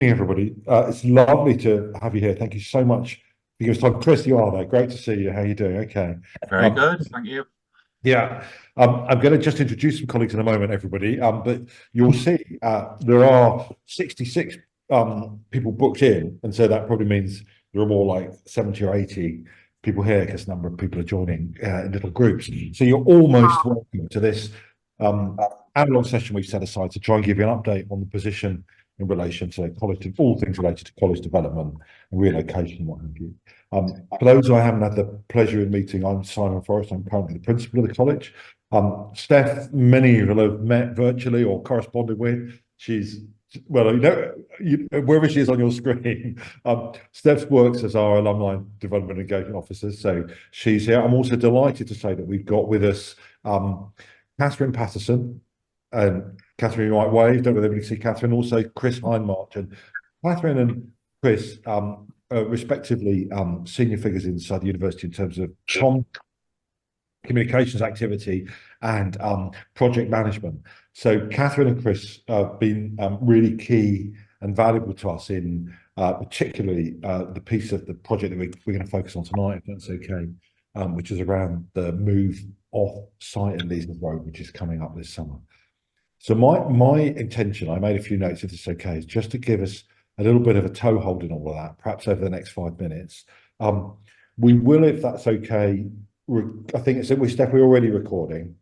Hey everybody, it's lovely to have you here. Thank you so much for your time. Chris, you are there. Great to see you. How are you doing? Okay. Very Um, good, thank you. yeah, I'm going to just introduce some colleagues in a moment, everybody. But you'll see there are 66 people booked in, and so that probably means there are more like 70 or 80 people here because a number of people are joining in little groups. So you're almost welcome to this hour-long session we've set aside to try and give you an update on the position in relation to college, all things related to college development and relocation and what have you. For those who I haven't had the pleasure of meeting, I'm Simon Forrest. I'm currently the principal of the college. Steph, many of you will have met virtually or corresponded with. She's, well, wherever she is on your screen. Steph works as our alumni development engagement officer, so she's here. I'm also delighted to say that we've got with us Catherine Patterson, and Catherine, you might wave, don't know whether you see Catherine, also Chris Hindmarch. And Catherine and Chris, respectively, senior figures inside the university in terms of communications activity and project management. So Catherine and Chris have been really key and valuable to us in particularly the piece of the project that we're going to focus on tonight, if that's okay, which is around the move off site at Leesons Road, which is coming up this summer. So my intention, I made a few notes if it's okay, is just to give us a little bit of a toehold in all of that, perhaps over the next 5 minutes. We will, if that's okay, I think it's we're definitely already recording.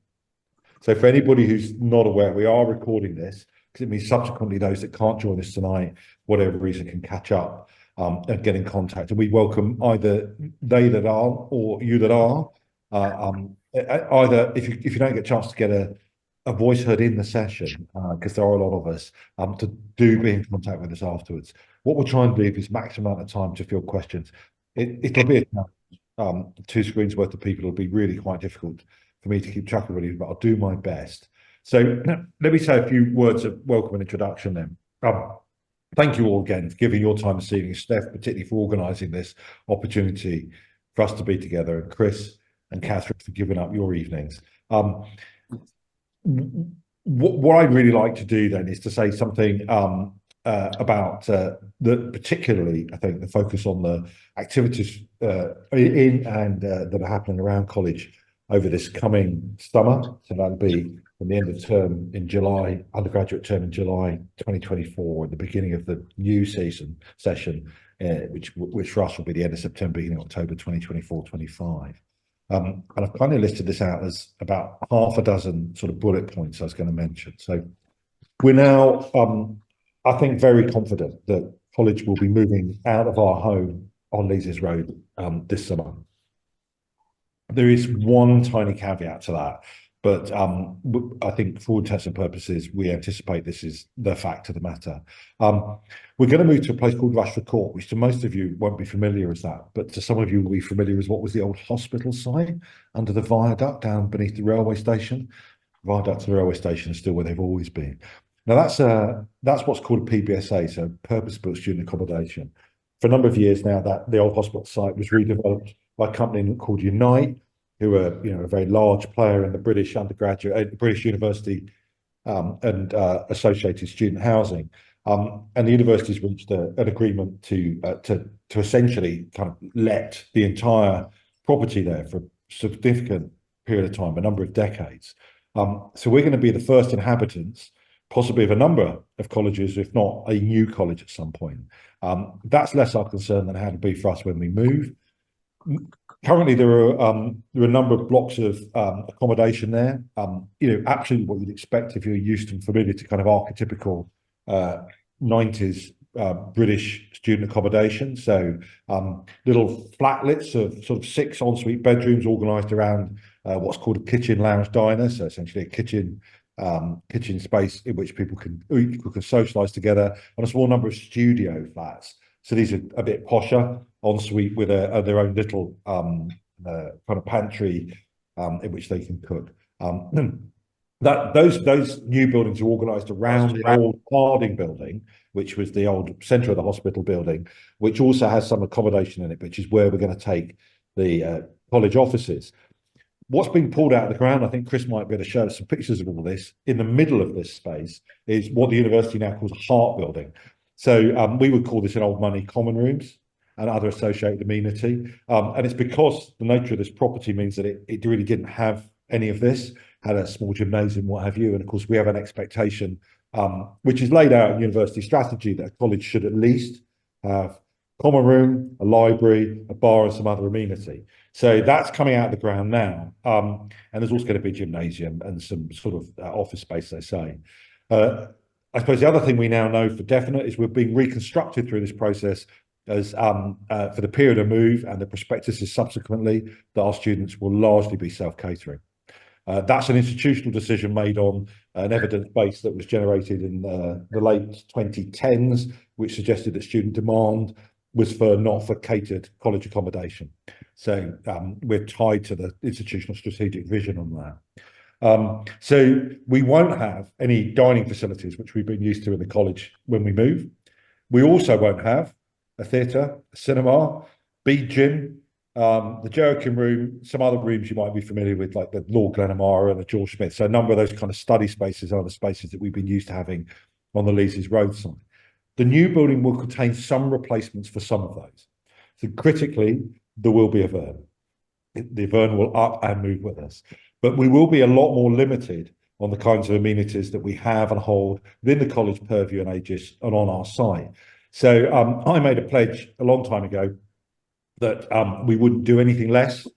So for anybody who's not aware, we are recording this because it means subsequently those that can't join us tonight, whatever reason, can catch up and get in contact. And we welcome either they that are or you that are. Either if you don't get a chance to get a voice heard in the session, because there are a lot of us, to do be in contact with us afterwards. What we'll try and leave is maximum amount of time to field questions. It'll be two screens worth of people. It'll be really quite difficult for me to keep track of everybody, but I'll do my best. So let me say a few words of welcome and introduction then. Thank you all again for giving your time this evening, Steph, particularly for organising this opportunity for us to be together, and Chris and Catherine for giving up your evenings. What I'd really like to do then is to say something about particularly, I think, the focus on the activities in and that are happening around college over this coming summer. So that'll be from the end of term in July, undergraduate term in July 2024, at the beginning of the new session, which for us will be the end of September, beginning of October 2024-25. And I've kind of listed this out as about half a dozen sort of bullet points I was going to mention. So we're now, I think, very confident that college will be moving out of our home on Leesons Road this summer. There is one tiny caveat to that, but I think for all intents and purposes, we anticipate this is the fact of the matter. We're going to move to a place called Rushford Court, which to most of you won't be familiar as that, but to some of you will be familiar as what was the old hospital site under the viaduct down beneath the railway station. Viaduct to the railway station is still where they've always been. Now that's what's called a PBSA, so purpose-built student accommodation. For a number of years now, that the old hospital site was redeveloped by a company called Unite, who are a very large player in the British undergraduate, British university and associated student housing. And the university's reached an agreement to essentially kind of let the entire property there for a significant period of time, a number of decades. So we're going to be the first inhabitants, possibly of a number of colleges, if not a new college at some point. That's less our concern than how it'll be for us when we move. Currently, there are a number of blocks of accommodation there. Absolutely what you'd expect if you're used and familiar to kind of archetypical 90s British student accommodation. So little flatlets of sort of 6 ensuite bedrooms organised around what's called a kitchen lounge diner. So essentially a kitchen space in which people can socialise together, and a small number of studio flats. So these are a bit posher, ensuite with their own little kind of pantry in which they can cook. Those new buildings are organised around the old Harding building, which was the old centre of the hospital building, which also has some accommodation in it, which is where we're going to take the college offices. What's been pulled out of the ground, I think Chris might be able to show us some pictures of all this, in the middle of this space is what the university now calls a heart building. So we would call this in old money common rooms and other associated amenity. And it's because the nature of this property means that it really didn't have any of this, had a small gymnasium, what have you. And of course, we have an expectation, which is laid out in university strategy, that a college should at least have common room, a library, a bar, and some other amenity. So that's coming out of the ground now. And there's also going to be a gymnasium and some sort of office space, they say. I suppose the other thing we now know for definite is we're being reconstructed through this process as for the period of move, and the prospectus is subsequently that our students will largely be self-catering. That's an institutional decision made on an evidence base that was generated in the late 2010s, which suggested that student demand was for not for catered college accommodation. So we're tied to the institutional strategic vision on that. So we won't have any dining facilities, which we've been used to in the college when we move. We also won't have a theatre, a cinema, Bede gym, the Joachim room, some other rooms you might be familiar with, like the Lord Glenamara and the George Smith. So a number of those kind of study spaces are the spaces that we've been used to having on the Leazes roadside. The new building will contain some replacements for some of those. So critically, there will be a Vern. The Vern will up and move with us. But we will be a lot more limited on the kinds of amenities that we have and hold within the college purview and aegis and on our site. So I made a pledge a long time ago that we wouldn't do anything less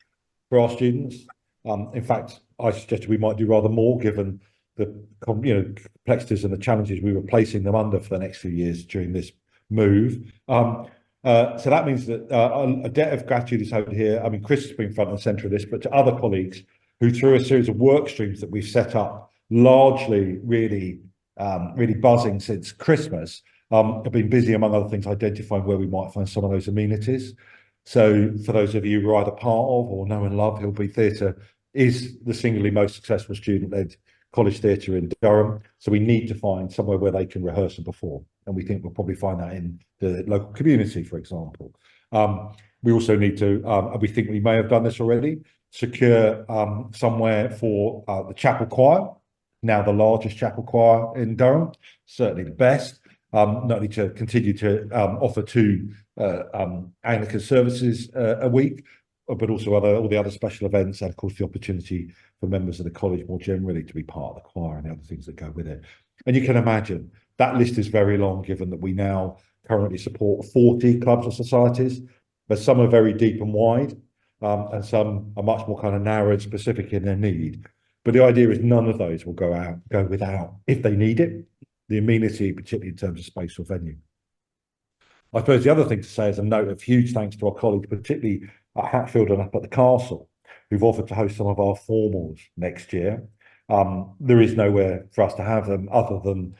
for our students. In fact, I suggested we might do rather more, given the complexities and the challenges we were placing them under for the next few years during this move. So that means that a debt of gratitude is owed here. I mean, Chris has been front and centre of this, but to other colleagues who, through a series of work streams that we've set up, largely really buzzing since Christmas, have been busy, among other things, identifying where we might find some of those amenities. So for those of you who are either part of or know and love, Hild Bede Theatre is the singularly most successful student-led college theatre in Durham. So we need to find somewhere where they can rehearse and perform. And we think we'll probably find that in the local community, for example. We also need to, and we think we may have done this already, secure somewhere for the chapel choir, now the largest chapel choir in Durham, certainly the best. Not only to continue to offer 2 Anglican services a week, but also all the other special events, and of course the opportunity for members of the college more generally to be part of the choir and the other things that go with it. And you can imagine that list is very long, given that we now currently support 40 clubs or societies, but some are very deep and wide, and some are much more kind of narrow and specific in their need. But the idea is none of those will go without, if they need it, the amenity, particularly in terms of space or venue. I suppose the other thing to say is a note of huge thanks to our colleagues, particularly at Hatfield and up at the castle, who've offered to host some of our formals next year. There is nowhere for us to have them other than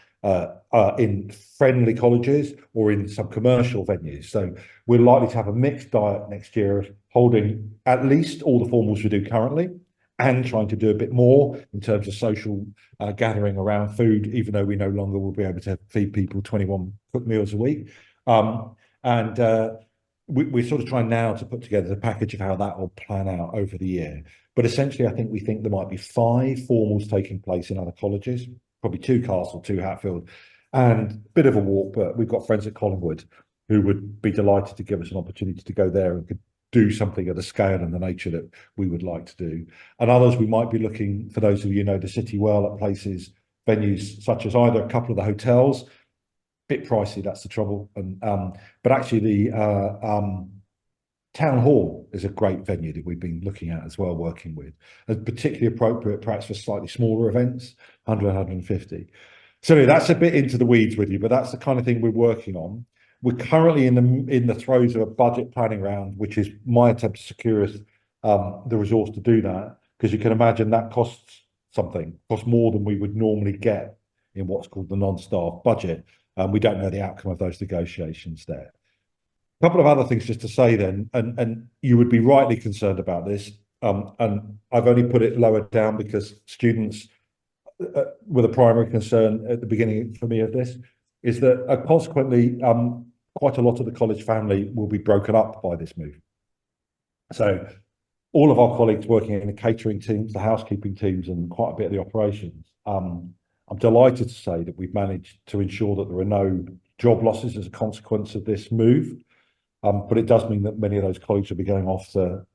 in friendly colleges or in some commercial venues. So we're likely to have a mixed diet next year of holding at least all the formals we do currently, and trying to do a bit more in terms of social gathering around food, even though we no longer will be able to feed people 21 cooked meals a week. We're sort of trying now to put together the package of how that will plan out over the year. But essentially, we think there might be 5 formals taking place in other colleges, probably 2 Castle, 2 Hatfield, and a bit of a walk, but we've got friends at Collingwood who would be delighted to give us an opportunity to go there and could do something at the scale and the nature that we would like to do. And others, we might be looking, for those of you who know the city well, at places, venues such as either a couple of the hotels, bit pricey, that's the trouble. And but actually the town hall is a great venue that we've been looking at as well, working with, and particularly appropriate perhaps for slightly smaller events, 100, 150. So anyway, that's a bit into the weeds with you, but that's the kind of thing we're working on. We're currently in the throes of a budget planning round, which is my attempt to secure us the resource to do that, because you can imagine that costs more than we would normally get in what's called the non-staff budget. We don't know the outcome of those negotiations there. A couple of other things just to say then, and you would be rightly concerned about this, and I've only put it lower down because students were the primary concern at the beginning for me of this, is that consequently, quite a lot of the college family will be broken up by this move. So all of our colleagues working in the catering teams, the housekeeping teams, and quite a bit of the operations, I'm delighted to say that we've managed to ensure that there are no job losses as a consequence of this move. But it does mean that many of those colleagues will be going off to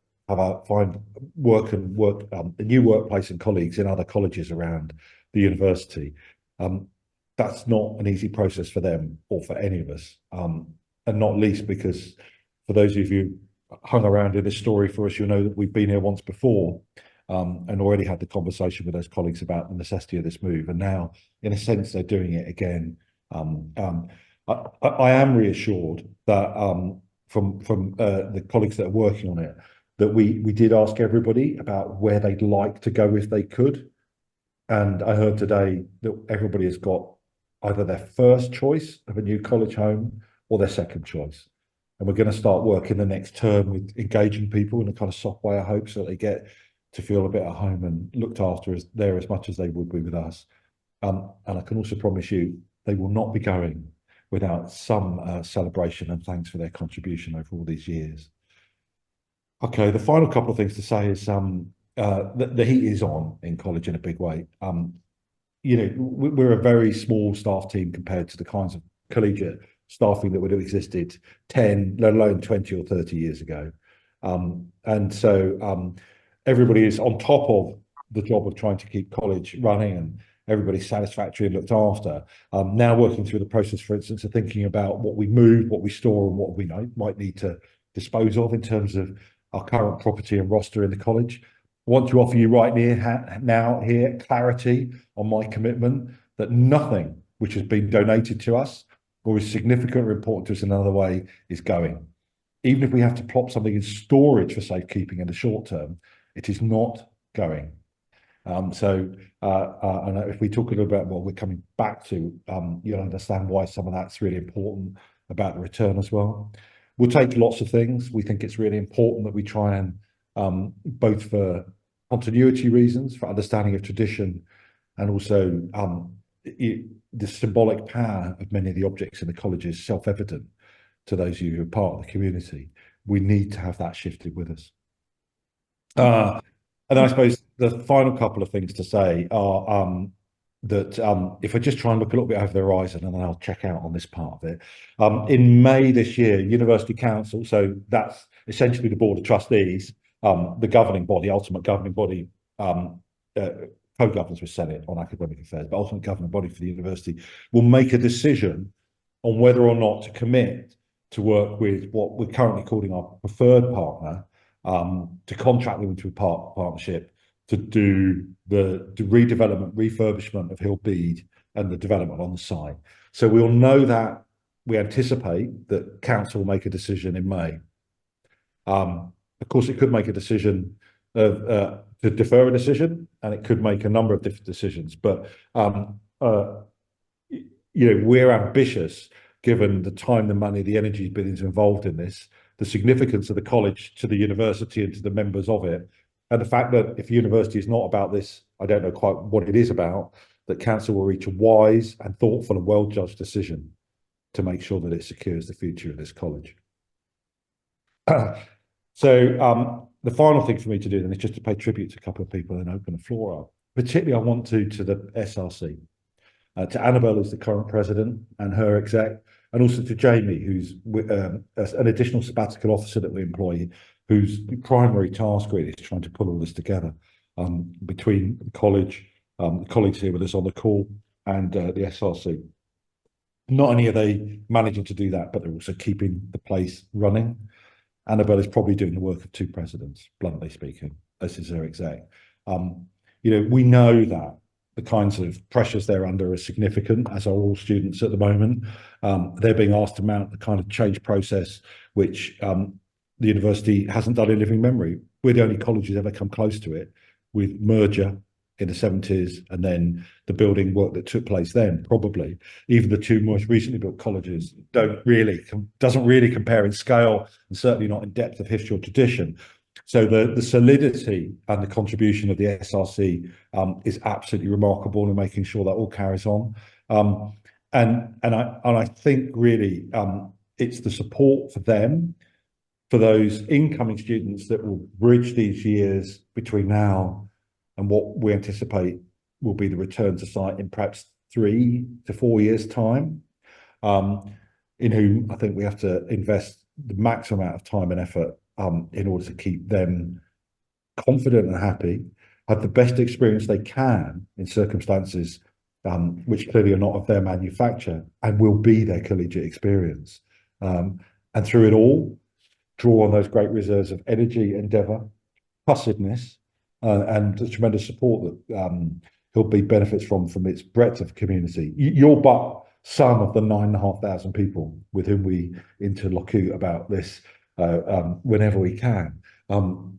find work a new workplace and colleagues in other colleges around the university. That's not an easy process for them or for any of us, and not least because for those of you who hung around in this story for us, you'll know that we've been here once before, and already had the conversation with those colleagues about the necessity of this move, and now, in a sense, they're doing it again. I am reassured that from the colleagues that are working on it, that we did ask everybody about where they'd like to go if they could. And I heard today that everybody has got either their first choice of a new college home or their second choice. And we're going to start working the next term with engaging people in a kind of soft way, I hope, so that they get to feel a bit at home and looked after as much as they would be with us. And I can also promise you they will not be going without some celebration and thanks for their contribution over all these years. Okay, the final couple of things to say is the heat is on in college in a big way. We're a very small staff team compared to the kinds of collegiate staffing that would have existed 10, let alone 20 or 30 years ago. And so everybody is on top of the job of trying to keep college running and everybody's satisfactory and looked after. Now working through the process, for instance, of thinking about what we move, what we store, and what we might need to dispose of in terms of our current property and roster in the college. I want to offer you right now here clarity on my commitment that nothing which has been donated to us or is significant or important to us in another way is going. Even if we have to plop something in storage for safekeeping in the short term, it is not going. And if we talk a little about what we're coming back to, you'll understand why some of that's really important about the return as well. We'll take lots of things. We think it's really important that we try and, both for continuity reasons, for understanding of tradition, and also the symbolic power of many of the objects in the college is self-evident to those of you who are part of the community. We need to have that shifted with us. And I suppose the final couple of things to say are that if I just try and look a little bit over the horizon, and then I'll check out on this part of it. In May this year, University Council, so that's essentially the Board of Trustees, the governing body, ultimate governing body, co-governs with Senate on academic affairs, but ultimate governing body for the university, will make a decision on whether or not to commit to work with what we're currently calling our preferred partner, to contract them into a partnership to do the redevelopment, refurbishment of Hild Bede and the development on the site. So we'll know that, we anticipate that council will make a decision in May. Of course, it could make a decision to defer a decision, and it could make a number of different decisions. But we're ambitious, given the time, the money, the energy billings involved in this, the significance of the college to the university and to the members of it, and the fact that if university is not about this, I don't know quite what it is about, that council will reach a wise and thoughtful and well-judged decision to make sure that it secures the future of this college. So the final thing for me to do then is just to pay tribute to a couple of people and open the floor up. Particularly, I want to the SRC, to Annabelle, who's the current president, and her exec, and also to Jamie, who's an additional sabbatical officer that we employ, whose primary task really is trying to pull all this together between the college, the colleagues here with us on the call, and the SRC. Not only are they managing to do that, but they're also keeping the place running. Annabelle is probably doing the work of two presidents, bluntly speaking. This is her exec. We know that the kinds of pressures they're under are significant, as are all students at the moment. They're being asked to mount the kind of change process which the university hasn't done in living memory. We're the only college who's ever come close to it, with merger in the 70s and then the building work that took place then. Probably even the two most recently built colleges doesn't really compare in scale, and certainly not in depth of history or tradition. So the solidity and the contribution of the SRC is absolutely remarkable in making sure that all carries on. And I think really it's the support for them, for those incoming students that will bridge these years between now and what we anticipate will be the return to site in perhaps 3 to 4 years' time. in whom I think we have to invest the maximum amount of time and effort in order to keep them confident and happy, have the best experience they can in circumstances which clearly are not of their manufacture and will be their collegiate experience. And through it all, draw on those great reserves of energy, endeavour, cussedness, and the tremendous support that Hild Bede benefits from its breadth of community. You're but some of the 9,500 people with whom we interlocute about this whenever we can,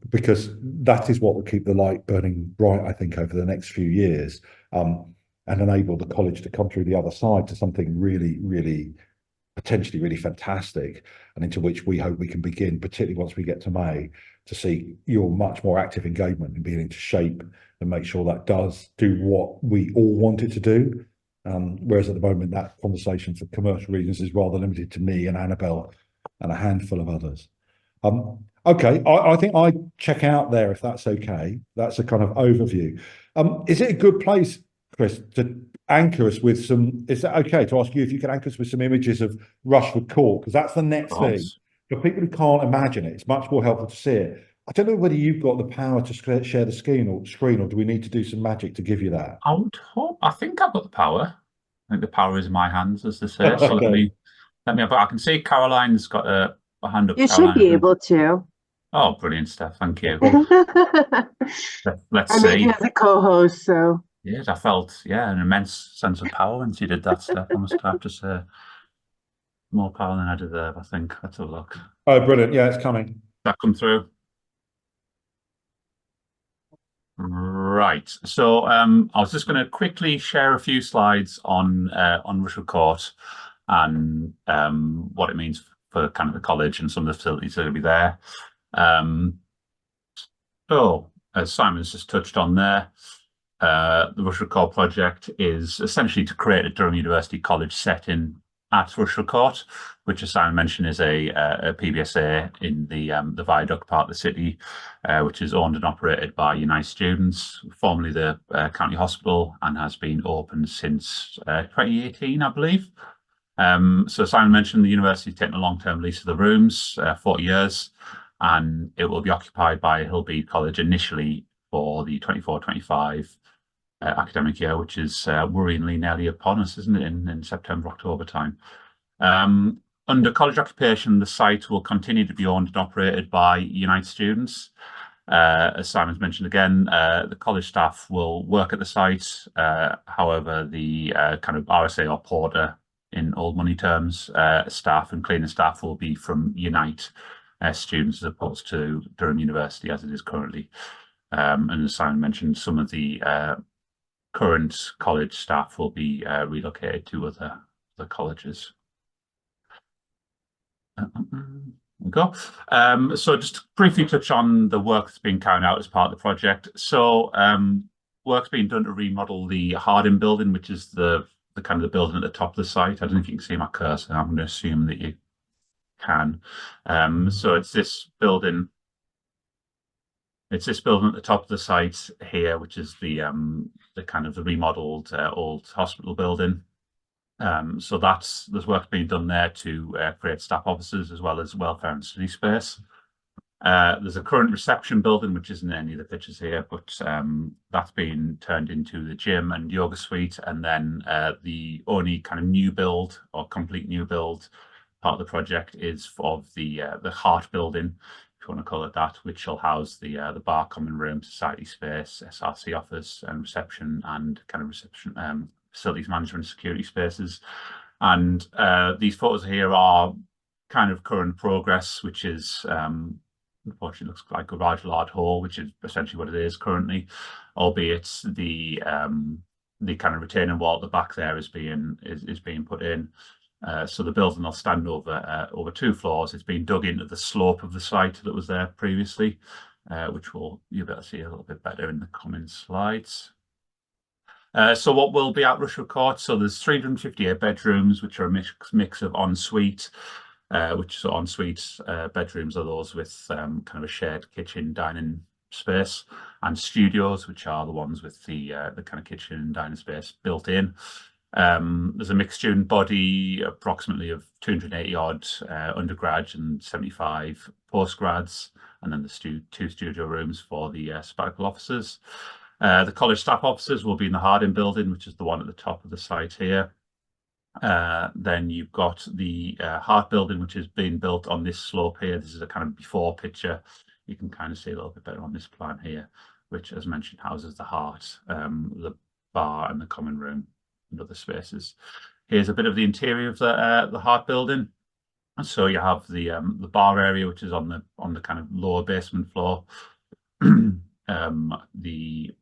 because that is what will keep the light burning bright, I think, over the next few years, and enable the college to come through the other side to something really, really potentially really fantastic, and into which we hope we can begin, particularly once we get to May, to see your much more active engagement in beginning to shape and make sure that does do what we all want it to do. Whereas at the moment, that conversation for commercial reasons is rather limited to me and Annabelle and a handful of others. Okay, I think I check out there if that's okay. That's a kind of overview. Is it a good place, Chris, to anchor us with some? Is that okay to ask you if you can anchor us with some images of Rushford Court? Because that's the next thing. For people who can't imagine it, it's much more helpful to see it. I don't know whether you've got the power to share the screen, or do we need to do some magic to give you that? I would hope. I think I've got the power. I think the power is in my hands, as they say. So Okay. let me. But I can see Caroline's got a hand up. You should Caroline, I be think. able to. Oh, brilliant stuff! Thank you. I Let's made you see. as a co-host, so Yes, I felt an immense sense of power when she did that stuff. I must have to say, more power than I deserve. I think. Let's have a look. Oh, brilliant! Yeah, it's coming. That come through. Right. So I was just going to quickly share a few slides on Rushford Court and what it means for kind of the college and some of the facilities that will be there. So, as Simon's just touched on there, the Rushford Court project is essentially to create a Durham University College setting at Rushford Court, which, as Simon mentioned, is a PBSA in the Viaduct part of the city, which is owned and operated by United Students, formerly the County Hospital, and has been open since 2018, I believe. So Simon mentioned the university taking a long-term lease of the rooms, 40 years, and it will be occupied by Hild Bede College initially for the 24-25 academic year, which is worryingly nearly upon us, isn't it, in September, October time. Under college occupation, the site will continue to be owned and operated by United Students. As Simon's mentioned again, the college staff will work at the site. However, the kind of RSA or porter, in old money terms, staff and cleaning staff will be from Unite students as opposed to Durham University as it is currently. And as Simon mentioned, some of the current college staff will be relocated to other colleges. There we go. So just to briefly touch on the work that's being carried out as part of the project. So work's being done to remodel the Harding building, which is the kind of the building at the top of the site. I don't know if you can see my cursor. I'm going to assume that you can. So it's this building. It's this building at the top of the site here, which is the kind of the remodeled old hospital building. So there's work being done there to create staff offices as well as welfare and study space. There's a current reception building, which isn't in any of the pictures here, but that's been turned into the gym and yoga suite. And then the only kind of new build or complete new build part of the project is of the Heart building, if you want to call it that, which shall house the bar, common room, society space, SRC office, and reception, and kind of reception facilities management, security spaces. And these photos here are kind of current progress, which is unfortunately looks like a rather large hall, which is essentially what it is currently, albeit the kind of retaining wall at the back there is being put in. So the building will stand over 2 floors. It's been dug into the slope of the site that was there previously, which you'll be able to see a little bit better in the coming slides. So what will be at Rushford Court? So there's 358 bedrooms, which are a mix of ensuite, ensuite bedrooms are those with kind of a shared kitchen, dining space, and studios, which are the ones with the kind of kitchen and dining space built in. There's a mixed student body, approximately of 280 odd undergrads and 75 postgrads, and then the two studio rooms for the sabbatical officers. The college staff officers will be in the Harding building, which is the one at the top of the site here. Then you've got the Hart building, which is being built on this slope here. This is a kind of before picture. You can kind of see a little bit better on this plan here, which, as mentioned, houses the Hart, the bar, and the common room and other spaces. Here's a bit of the interior of the Hart building. So you have the bar area, which is on the kind of lower basement floor. The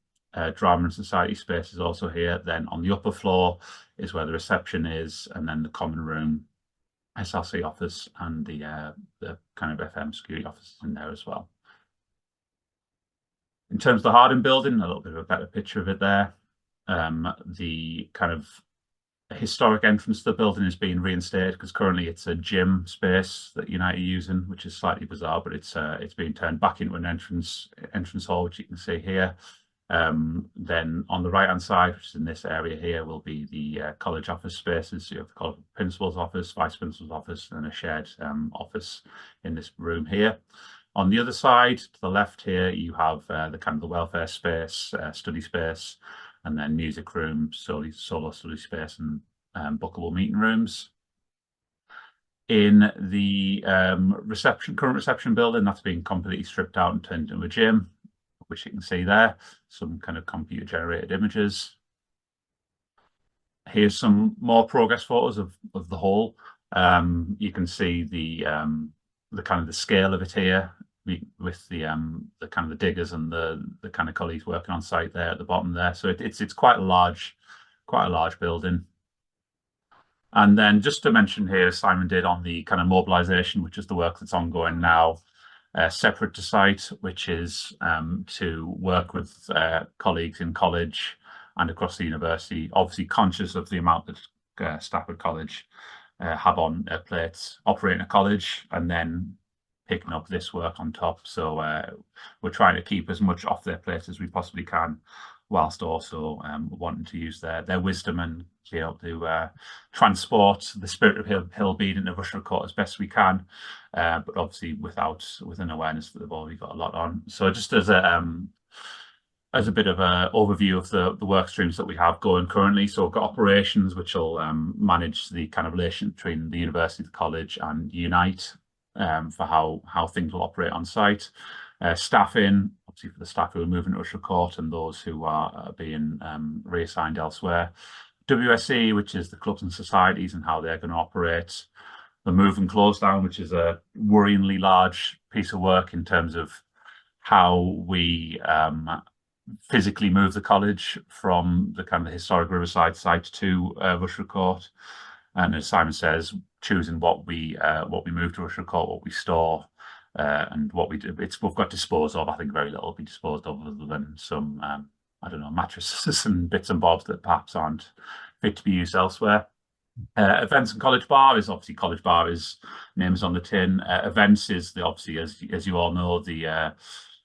drama and society space is also here. Then on the upper floor is where the reception is, and then the common room, SRC office, and the kind of FM security office in there as well. In terms of the Harding building, a little bit of a better picture of it there. The kind of historic entrance to the building is being reinstated because currently it's a gym space that Unite are using, which is slightly bizarre, but it's being turned back into an entrance hall, which you can see here. Then on the right hand side, which is in this area here, will be the college office spaces. So you have the college principal's office, vice principal's office, and a shared office in this room here. On the other side, to the left here, you have the kind of the welfare space, study space, and then music room, solo study space, and bookable meeting rooms. In the current reception building, that's been completely stripped out and turned into a gym, which you can see there, some kind of computer generated images. Here's some more progress photos of the whole. You can see the kind of the scale of it here, with the kind of the diggers and the kind of colleagues working on site there at the bottom there. So it's quite a large building. And then just to mention here, Simon did on the kind of mobilisation, which is the work that's ongoing now, separate to site, which is to work with colleagues in college and across the university, obviously conscious of the amount that staff at college have on their plates operating a college, and then picking up this work on top. So we're trying to keep as much off their plate as we possibly can, whilst also wanting to use their wisdom and be able to transport the spirit of Hild Bede into Rushford Court as best we can, but obviously with an awareness that they've already got a lot on. So just as a bit of an overview of the work streams that we have going currently. So we've got operations, which will manage the kind of relation between the university, the college, and Unite, for how things will operate on site. Staffing, obviously for the staff who are moving to Rushford Court and those who are being reassigned elsewhere. WSE, which is the clubs and societies and how they're going to operate. The move and close down, which is a worryingly large piece of work in terms of how we physically move the college from the kind of the historic Riverside site to Rushford Court. And as Simon says, choosing what we move to Rushford Court, what we store, and what we do. We've got disposed of. I think very little will be disposed of, other than some I don't know, mattresses and bits and bobs that perhaps aren't fit to be used elsewhere. Events and college bar is obviously college bar is name is on the tin. Events is obviously as you all know, the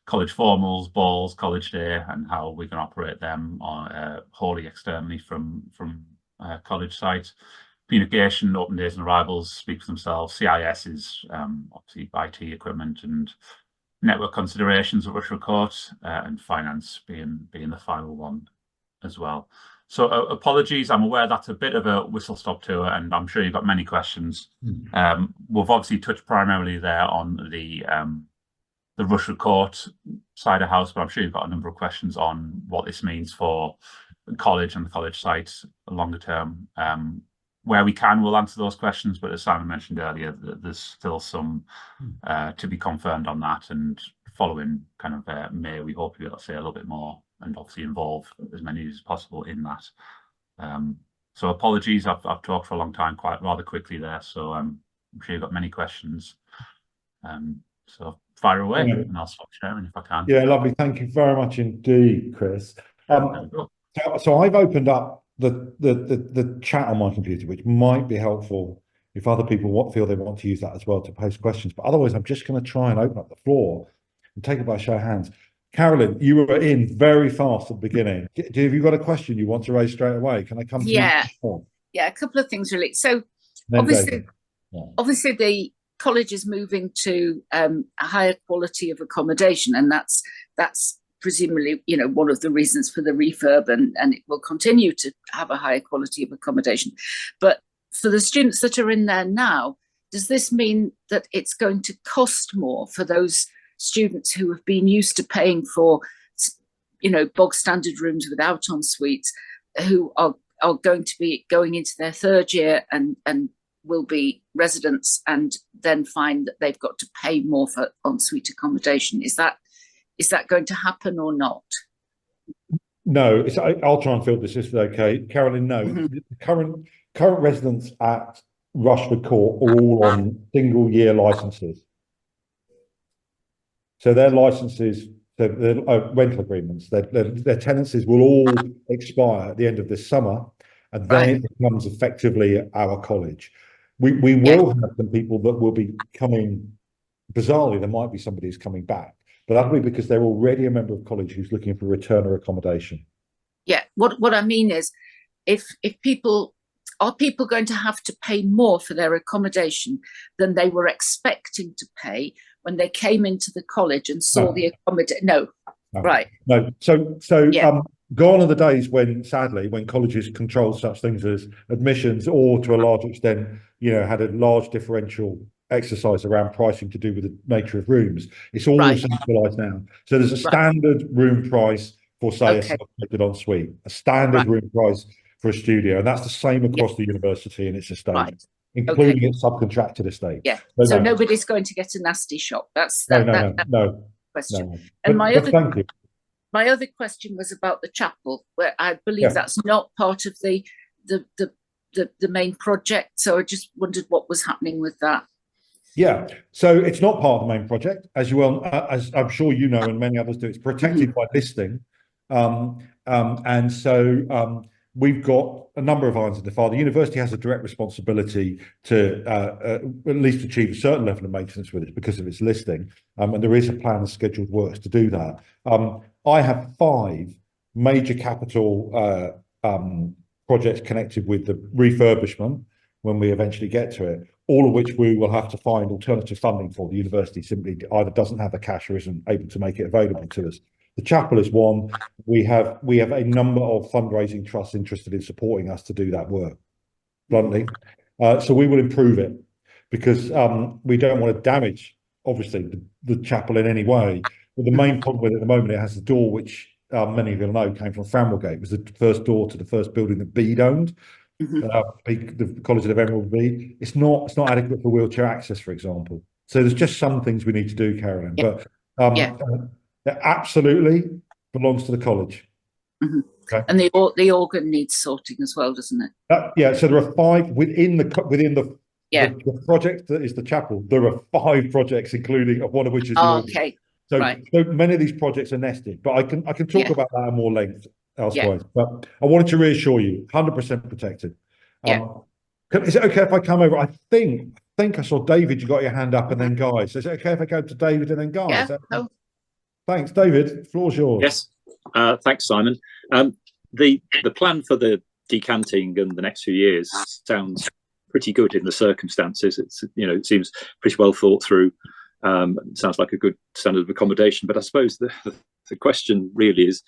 college formals, balls, college day, and how we can operate them on wholly externally from college site. Communication, open days and arrivals speak for themselves. CIS is obviously IT equipment and network considerations at Rushford Court, and finance being the final one as well. So apologies, I'm aware that's a bit of a whistle-stop tour, and I'm sure you've got many questions. We've obviously touched primarily there on the Rushford Court side of house, but I'm sure you've got a number of questions on what this means for college and the college sites longer term. Where we can, we'll answer those questions, but as Simon mentioned earlier, there's still some to be confirmed on that, and following kind of May, we hope to be able to say a little bit more and obviously involve as many as possible in that. So apologies, I've talked for a long time, quite rather quickly there, so I'm sure you've got many questions. So fire away, and I'll stop sharing if I can. Yeah, lovely. Thank you very much indeed, Chris. So I've opened up the chat on my computer, which might be helpful if other people feel they want to use that as well to post questions. But otherwise, I'm just going to try and open up the floor and take it by show of hands. Carolyn, you were in very fast at the beginning. Have you got a question you want to raise straight away? Can I come to Yeah. you? Yeah, a couple of things really. So Then obviously, David. Yeah. obviously the college is moving to a higher quality of accommodation, and that's presumably, you know, one of the reasons for the refurb, and it will continue to have a higher quality of accommodation. But for the students that are in there now, does this mean that it's going to cost more for those students who have been used to paying for, you know, bog standard rooms without en suites, who are going to be going into their third year and will be residents, and then find that they've got to pay more for ensuite accommodation? Is that going to happen or not? No, I'll try and field this. This is okay, Carolyn. No, the current residents at Rushford Court are all on single-year licenses. So their licenses, their rental agreements, their tenancies will all expire at the end of this summer, and then it becomes effectively our college. We will have some people that will be coming. Bizarrely, there might be somebody who's coming back, but that'll be because they're already a member of college who's looking for return or accommodation. Yeah, what I mean is, if people are going to have to pay more for their accommodation than they were expecting to pay when they came into the college and saw the accommodation? No, right. No. So gone are the days when, sadly, when colleges control such things as admissions, or to a large extent, you know, had a large differential exercise around pricing to do with the nature of rooms. It's all centralised now. So there's a standard room price for, say, a self-contained ensuite, a standard room price for a studio, and that's the same across the university and its estate, including its subcontracted estate. Yeah. So nobody's going to get a nasty shock. That's no question. No. And Thank you. My other question was about the chapel, where I believe that's not part of the main project. So I just wondered what was happening with that. Yeah, so it's not part of the main project, as you well, as I'm sure you know, and many others do. It's protected by listing, and so we've got a number of irons in the fire. The university has a direct responsibility to at least achieve a certain level of maintenance with it because of its listing, and there is a plan of scheduled works to do that. I have 5 major capital projects connected with the refurbishment when we eventually get to it, all of which we will have to find alternative funding for. The university simply either doesn't have the cash or isn't able to make it available to us. The chapel is one. We have a number of fundraising trusts interested in supporting us to do that work, bluntly. So we will improve it, because we don't want to damage, obviously, the chapel in any way. But the main problem with it at the moment, it has a door which many of you know came from Framwellgate. It was the first door to the first building that Bede owned. The College of Emerald Bede. It's not adequate for wheelchair access, for example. So there's just some things we need to do, Carolyn. But it absolutely belongs to the college. Okay? And the organ needs sorting as well, doesn't it? Yeah. So there are 5 within the project that is the chapel. There are 5 projects, including one of which is the organ. So many of these projects are nested, but I can talk about that at more length elsewhere. But I wanted to reassure you, 100% protected. Is it okay if I come over? I think I saw David. You got your hand up, and then Guy. So is it okay if I go to David and then Guy? Thanks, David. The floor's yours. Yes. Thanks, Simon. The plan for the decanting and the next few years sounds pretty good in the circumstances. It seems pretty well thought through. Sounds like a good standard of accommodation. But I suppose the question really is,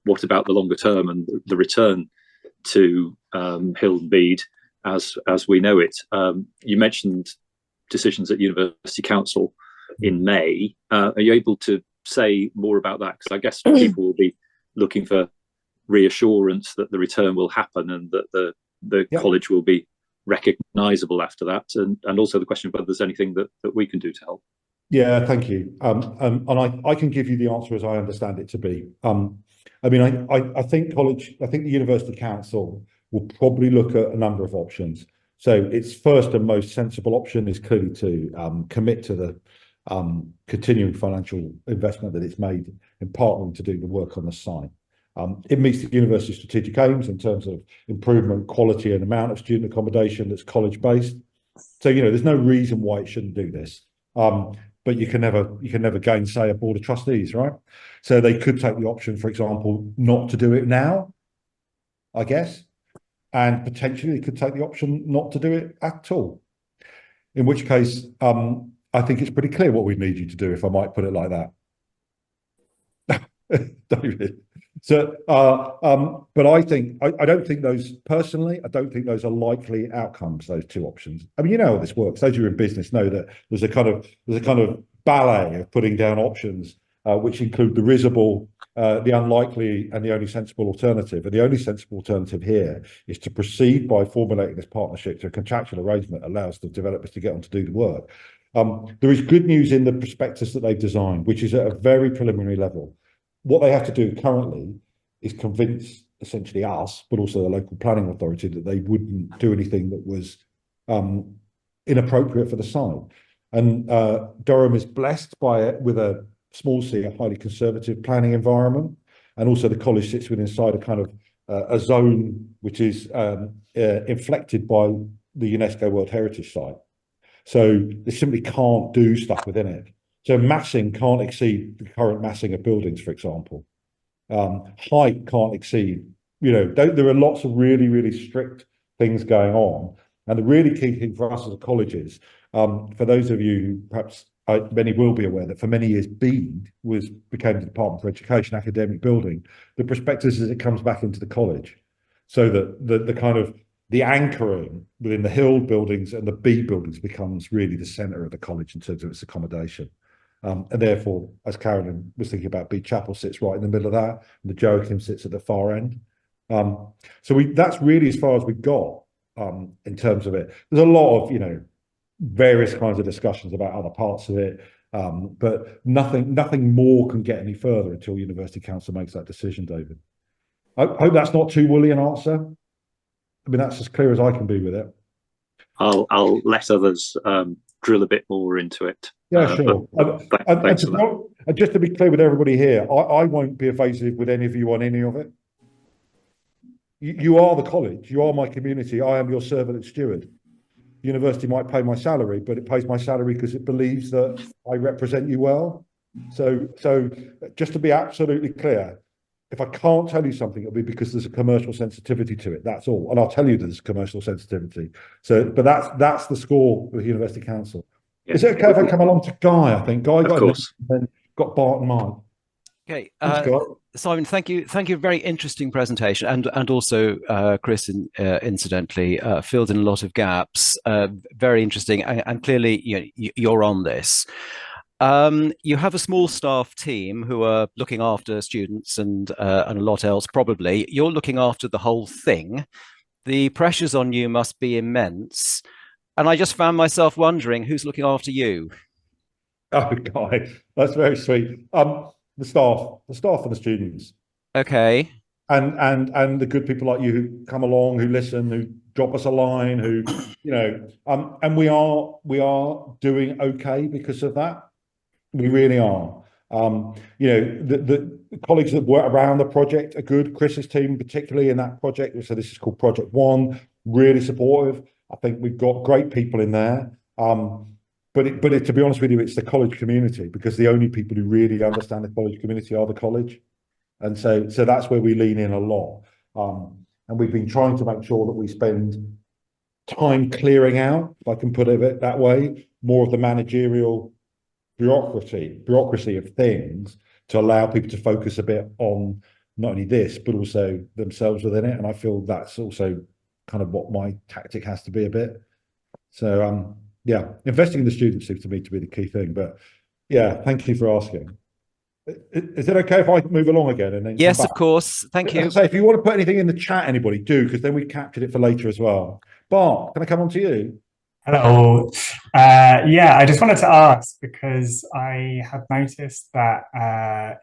what about the longer term and the return to Hild Bede as we know it? You mentioned decisions at University Council in May. Are you able to say more about that? Because I guess people will be looking for reassurance that the return will happen and that the college will be recognisable after that, and also the question of whether there's anything that we can do to help. Yeah, thank you. And I can give you the answer as I understand it to be. I mean, I think the University Council will probably look at a number of options. So its first and most sensible option is clearly to commit to the continuing financial investment that it's made in partnering to do the work on the site. It meets the university's strategic aims in terms of improvement, quality, and amount of student accommodation that's college-based. So, there's no reason why it shouldn't do this. but you can never gainsay a board of trustees, right? So they could take the option, for example, not to do it now, I guess, and potentially they could take the option not to do it at all. In which case, I think it's pretty clear what we need you to do, if I might put it like that. David. So, but I don't think those personally, I don't think those are likely outcomes, those two options. I mean, you know how this works. Those who are in business know that there's a kind of ballet of putting down options, which include the risible, the unlikely, and the only sensible alternative. And the only sensible alternative here is to proceed by formulating this partnership to a contractual arrangement that allows the developers to get on to do the work. There is good news in the prospectus that they've designed, which is at a very preliminary level. What they have to do currently is convince essentially us, but also the local planning authority, that they wouldn't do anything that was inappropriate for the site. And Durham is blessed by it with a small c, a highly conservative planning environment, and also the college sits inside a kind of a zone which is inflected by the UNESCO World Heritage Site. So they simply can't do stuff within it. So massing can't exceed the current massing of buildings, for example. Height can't exceed, there are lots of really, really strict things going on. And the really key thing for us as a college is, for those of you who perhaps many will be aware that for many years Bede became the Department for Education academic building. The prospectus is it comes back into the college. So that the kind of the anchoring within the Hild buildings and the Bede buildings becomes really the centre of the college in terms of its accommodation. And therefore, as Carolyn was thinking about, Bede Chapel sits right in the middle of that, and the Joachim sits at the far end. So that's really as far as we've got in terms of it. There's a lot of, various kinds of discussions about other parts of it, but nothing more can get any further until University Council makes that decision, David. I hope that's not too woolly an answer. I mean, that's as clear as I can be with it. I'll let others drill a bit more into it. Yeah, sure. And just to be clear with everybody here, I won't be evasive with any of you on any of it. You are the college. You are my community. I am your servant and steward. The university might pay my salary, but it pays my salary because it believes that I represent you well. So just to be absolutely clear, if I can't tell you something, it'll be because there's a commercial sensitivity to it. That's all. And I'll tell you there's commercial sensitivity. But that's the score with the University Council. Yeah. Is it okay if I come along to Guy? I think Guy got Bart and Mike. Okay, Simon, thank you. Very interesting presentation, and also Chris, incidentally, filled in a lot of gaps. Very interesting, and clearly, you're on this. You have a small staff team who are looking after students and a lot else. Probably you're looking after the whole thing. The pressures on you must be immense, and I just found myself wondering who's looking after you. Oh, Guy, that's very sweet. The staff and the students. Okay. And the good people like you who come along, who listen, who drop us a line, who, and we are doing okay because of that. We really are. The colleagues that work around the project are good. Chris's team, particularly in that project, so this is called Project One, really supportive. I think we've got great people in there. But to be honest with you, it's the college community, because the only people who really understand the college community are the college. And so that's where we lean in a lot. And we've been trying to make sure that we spend time clearing out, if I can put it that way, more of the managerial bureaucracy of things to allow people to focus a bit on not only this, but also themselves within it. And I feel that's also kind of what my tactic has to be a bit. So, yeah, investing in the students seems to me to be the key thing. But yeah, thank you for asking. Is it okay if I move along again? And then yes, of course. Thank you. So if you want to put anything in the chat, anybody do, because then we captured it for later as well. Bart, can I come on to you? Hello. Yeah, I just wanted to ask, because I have noticed that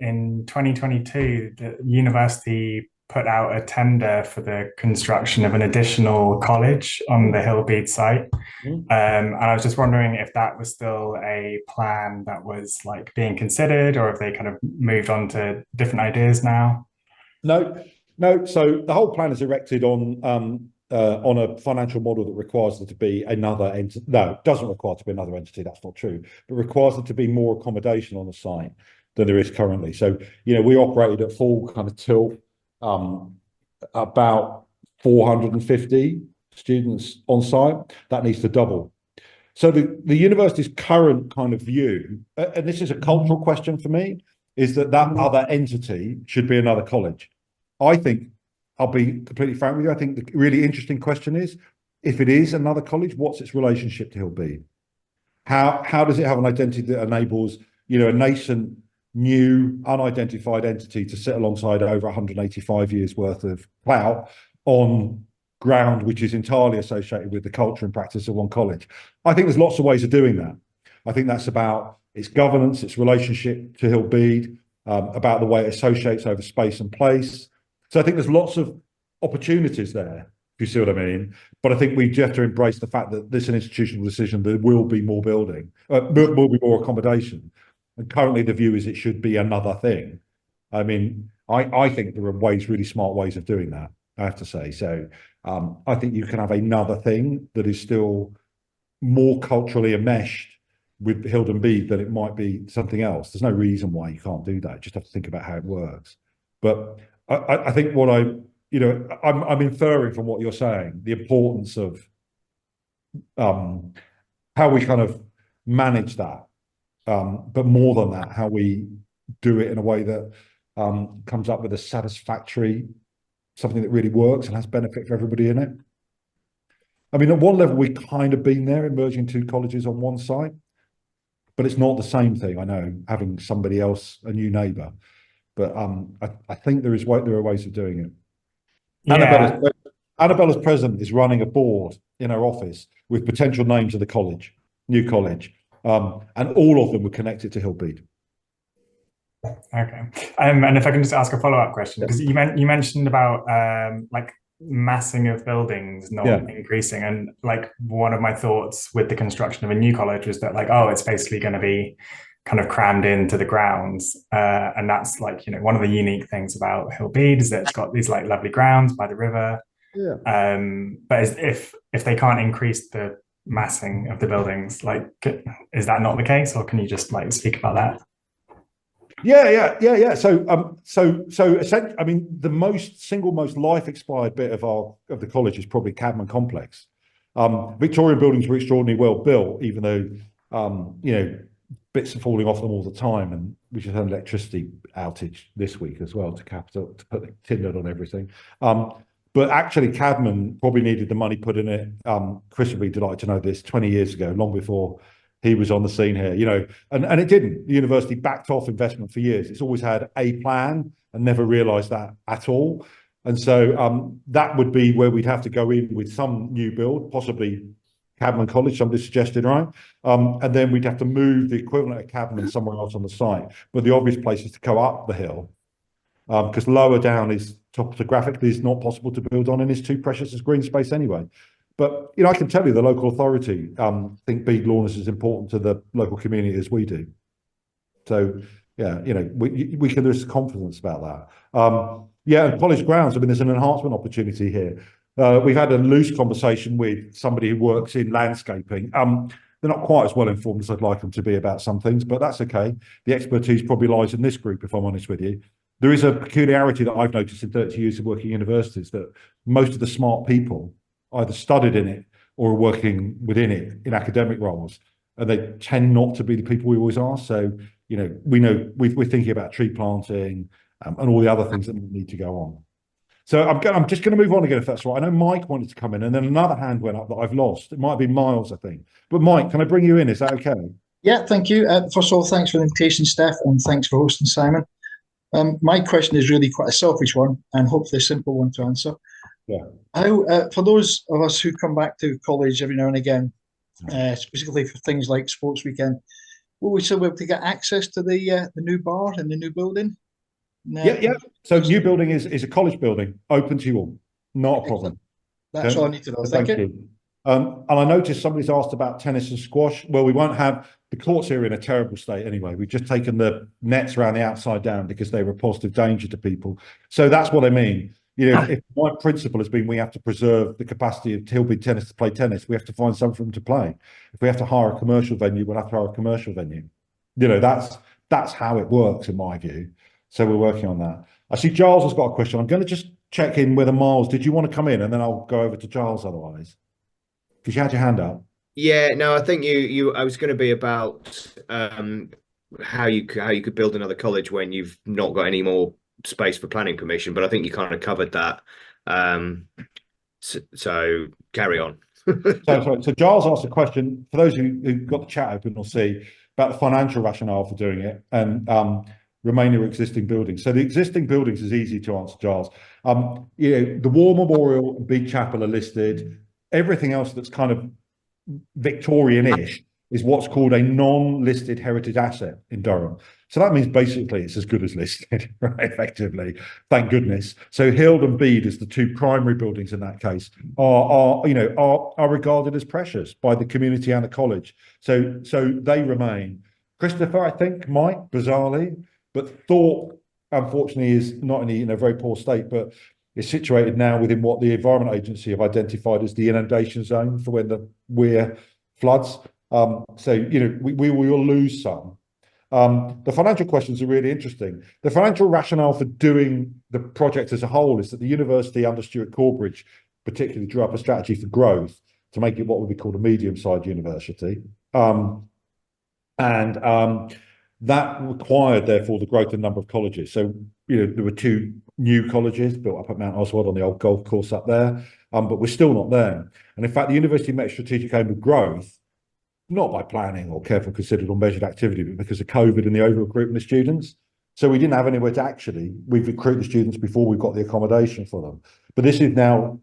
in 2022, the university put out a tender for the construction of an additional college on the Hild Bede site. And I was just wondering if that was still a plan that was being considered, or if they kind of moved on to different ideas now. No. So the whole plan is erected on on a financial model that requires there to be another entity. No, it doesn't require to be another entity. That's not true. But requires there to be more accommodation on the site than there is currently. So, we operated at full kind of tilt, about 450 students on site. That needs to double. So the university's current kind of view, and this is a cultural question for me, is that other entity should be another college. I think, I'll be completely frank with you, I think the really interesting question is, if it is another college, what's its relationship to Hild Bede? How does it have an identity that enables, a nascent, new, unidentified entity to sit alongside over 185 years worth of clout on ground which is entirely associated with the culture and practice of one college? I think there's lots of ways of doing that. I think that's about its governance, its relationship to Hild Bede, about the way it associates over space and place. So I think there's lots of opportunities there, if you see what I mean. But I think we have to embrace the fact that this is an institutional decision. There will be more building, will be more accommodation. And currently the view is it should be another thing. I mean, I think there are really smart ways of doing that, I have to say. So I think you can have another thing that is still more culturally enmeshed with Hild Bede than it might be something else. There's no reason why you can't do that. You just have to think about how it works. But I think what I'm inferring from what you're saying, the importance of how we kind of manage that, but more than that, how we do it in a way that comes up with a satisfactory, something that really works and has benefit for everybody in it. I mean, at one level, we've kind of been there, merging two colleges on one site, but it's not the same thing, I know, having somebody else, a new neighbour. But I think there are ways of doing it. Yeah. Annabella's president is running a board in her office with potential names of the college, new college, and all of them were connected to Hild Bede. Okay. And if I can just ask a follow-up question, because you mentioned about like massing of buildings not increasing, and like one of my thoughts with the construction of a new college was that, like, it's basically going to be kind of crammed into the grounds, and that's like, one of the unique things about Hild Bede is that it's got these like lovely grounds by the river. But if they can't increase the massing of the buildings, like, is that not the case, or can you just like speak about that? Yeah. So essentially, I mean, the single most life expired bit of the college is probably Cadman Complex. Victorian buildings were extraordinarily well built, even though bits are falling off them all the time, and we just had an electricity outage this week as well to put the Tinder on everything. But actually, Cadman probably needed the money put in it. Chris would be delighted to know this. 20 years ago, long before he was on the scene here, and it didn't. The university backed off investment for years. It's always had a plan and never realised that at all. And so that would be where we'd have to go in with some new build, possibly Cadman College, somebody suggested, right? And then we'd have to move the equivalent of Cadman somewhere else on the site. But the obvious place is to go up the hill, because lower down is topographically is not possible to build on, and it's too precious as green space anyway. But I can tell you the local authority think Bede Lawn is as important to the local community as we do. So we can, there's confidence about that. And college grounds, I mean, there's an enhancement opportunity here. We've had a loose conversation with somebody who works in landscaping. They're not quite as well informed as I'd like them to be about some things, but that's okay. The expertise probably lies in this group, if I'm honest with you. There is a peculiarity that I've noticed in 30 years of working in universities, that most of the smart people either studied in it or are working within it in academic roles, and they tend not to be the people we always are. So, we're thinking about tree planting and all the other things that need to go on. So I'm just going to move on again, if that's right. I know Mike wanted to come in, and then another hand went up that I've lost. It might be Miles, I think. But Mike, can I bring you in? Is that okay? Yeah, thank you. First of all, thanks for the invitation, Steph, and thanks for hosting, Simon. My question is really quite a selfish one, and hopefully a simple one to answer. Yeah. How, for those of us who come back to college every now and again, specifically for things like sports weekend, will we still be able to get access to the new bar in the new building? Yeah. So new building is a college building, open to you all, not a problem. That's all I need to know. Thank you. And I noticed somebody's asked about tennis and squash. Well, we won't have the courts here in a terrible state anyway. We've just taken the nets around the outside down because they were a positive danger to people. So that's what I mean. You know, if my principle has been we have to preserve the capacity of Hild Bede Tennis to play tennis, we have to find something for them to play. If we have to hire a commercial venue, we'll have to hire a commercial venue. You know, that's how it works in my view. So we're working on that. I see Giles has got a question. I'm going to just check in whether Miles, did you want to come in, and then I'll go over to Giles otherwise, because you had your hand up. Yeah, no, I think I was going to be about how you could build another college when you've not got any more space for planning permission, but I think you kind of covered that. So carry on. So Giles asked a question for those who got the chat open will see about the financial rationale for doing it and remaining existing buildings. So the existing buildings is easy to answer, Giles. You know, the War Memorial and Bede Chapel are listed. Everything else that's kind of Victorian-ish is what's called a non-listed heritage asset in Durham. So that means basically it's as good as listed, right, effectively. Thank goodness. So Hild and Bede, as the two primary buildings in that case, are regarded as precious by the community and the college. So they remain. Christopher, I think, might, bizarrely, but Thorpe, unfortunately, is not in a very poor state, but is situated now within what the Environment Agency have identified as the inundation zone for when the Weir floods. So, you know, we will lose some. The financial questions are really interesting. The financial rationale for doing the project as a whole is that the university under Stuart Corbridge particularly drew up a strategy for growth to make it what would be called a medium-sized university. That required, therefore, the growth in number of colleges. So, you know, there were 2 new colleges built up at Mount Oswald on the old golf course up there, but we're still not there. And in fact, the university met a strategic aim of growth, not by planning or careful considered or measured activity, but because of COVID and the over-recruitment of students. So we didn't have anywhere to we've recruited students before we've got the accommodation for them. But this is now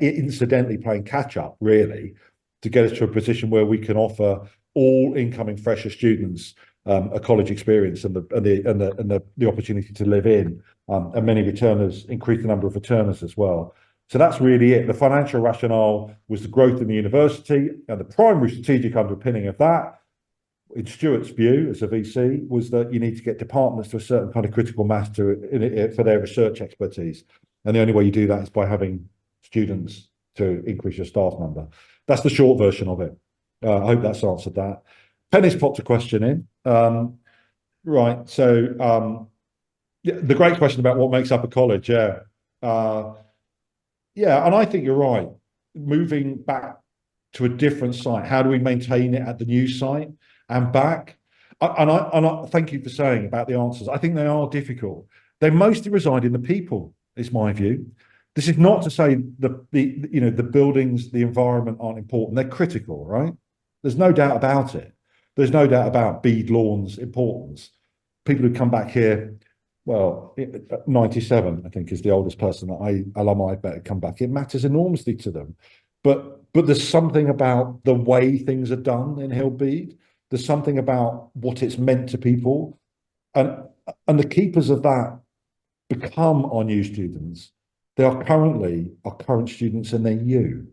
incidentally playing catch up, really, to get us to a position where we can offer all incoming fresher students a college experience and the opportunity to live in, and many returners, increase the number of returners as well. So that's really it. The financial rationale was the growth in the university, and the primary strategic underpinning of that, in Stuart's view as a VC, was that you need to get departments to a certain kind of critical mass for their research expertise. And the only way you do that is by having students to increase your staff number. That's the short version of it. I hope that's answered that. Penny's popped a question in. Right, so the great question about what makes up a college, yeah. Yeah, and I think you're right. Moving back to a different site, how do we maintain it at the new site and back? And I thank you for saying about the answers. I think they are difficult. They mostly reside in the people, is my view. This is not to say the buildings, the environment aren't important. They're critical, right? There's no doubt about it. There's no doubt about Bede Lawn's importance. People who come back here, well, 97, I think, is the oldest person that alumni better come back. It matters enormously to them. But there's something about the way things are done in Hild Bede. There's something about what it's meant to people. And the keepers of that become our new students. They are currently our current students, and they're you.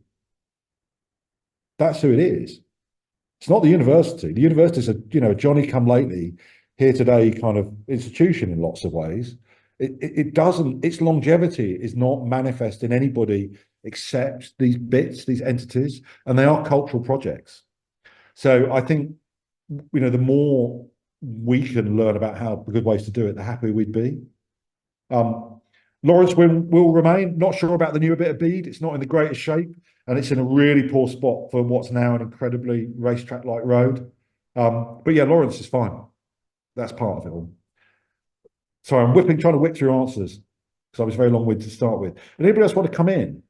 That's who it is. It's not the university. The university is a Johnny come lately, here today kind of institution in lots of ways. It doesn't, its longevity is not manifest in anybody except these bits, these entities, and they are cultural projects. So I think, the more we can learn about how good ways to do it, the happier we'd be. Lawrence will remain. Not sure about the newer bit of Bede. It's not in the greatest shape, and it's in a really poor spot for what's now an incredibly racetrack-like road. But yeah, Lawrence is fine. That's part of it all. Sorry, I'm trying to whip through answers because I was very long-winded to start with. Anybody else want to come in?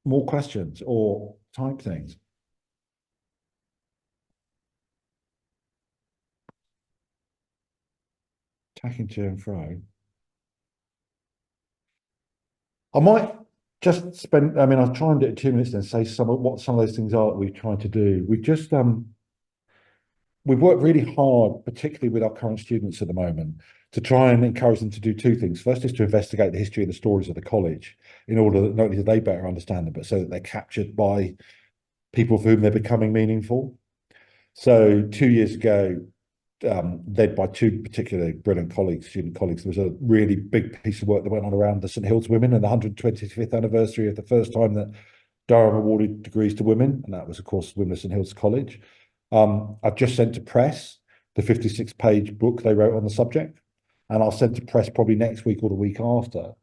More questions or type things? Tacking to and fro. I might just spend, I'll try and do it in 2 minutes and say what some of those things are that we've tried to do. We've just, we've worked really hard, particularly with our current students at the moment, to try and encourage them to do 2 things. First is to investigate the history and the stories of the college in order that not only do they better understand them, but so that they're captured by people for whom they're becoming meaningful. So 2 years ago, led by two particularly brilliant colleagues, student colleagues. There was a really big piece of work that went on around the St Hild's Women and the 125th anniversary of the first time that Durham awarded degrees to women, and that was, of course, Women at St Hild's College. I've just sent to press the 56-page book they wrote on the subject, and I'll send to press probably next week or the week after.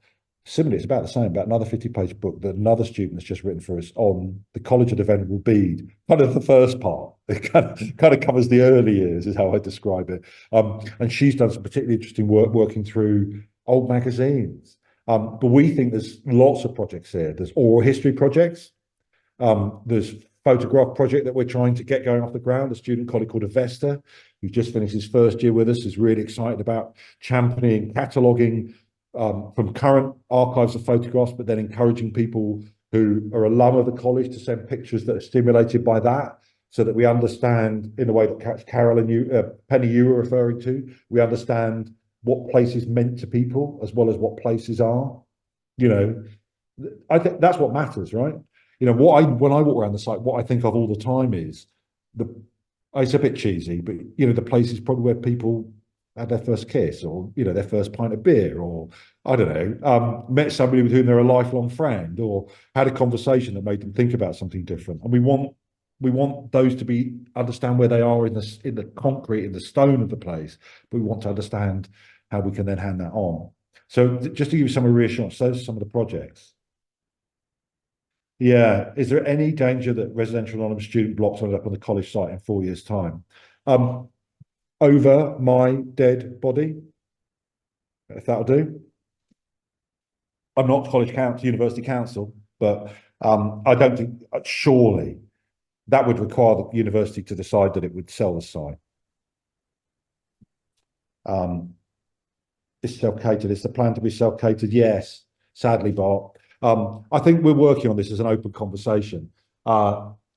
Similarly, it's about the same, about another 50-page book that another student has just written for us on the College of the Venerable Bede, kind of the first part. It kind of covers the early years, is how I describe it. And she's done some particularly interesting work working through old magazines. But we think there's lots of projects here. There's oral history projects. There's photograph project that we're trying to get going off the ground. A student colleague called Avesta, who just finished his first year with us, is really excited about championing, cataloguing from current archives of photographs, but then encouraging people who are alum of the college to send pictures that are stimulated by that, so that we understand, in the way that Carol and Penny, you were referring to, we understand what places meant to people as well as what places are. You know, I think that's what matters, right? You know, when I walk around the site, what I think of all the time is it's a bit cheesy, but you know, the place is probably where people had their first kiss, or you know, their first pint of beer, or I don't know, met somebody with whom they're a lifelong friend, or had a conversation that made them think about something different. And we want those to be understand where they are in the concrete, in the stone of the place, but we want to understand how we can then hand that on. So just to give you some reassurance, those are some of the projects. Yeah, is there any danger that residential anonymous student blocks ended up on the college site in 4 years' time? Over my dead body, if that'll do. I'm not college council, university council, but I don't think, surely that would require the university to decide that it would sell the site. It's self-catered. Is the plan to be self-catered? Yes, sadly, Bart. I think we're working on this as an open conversation.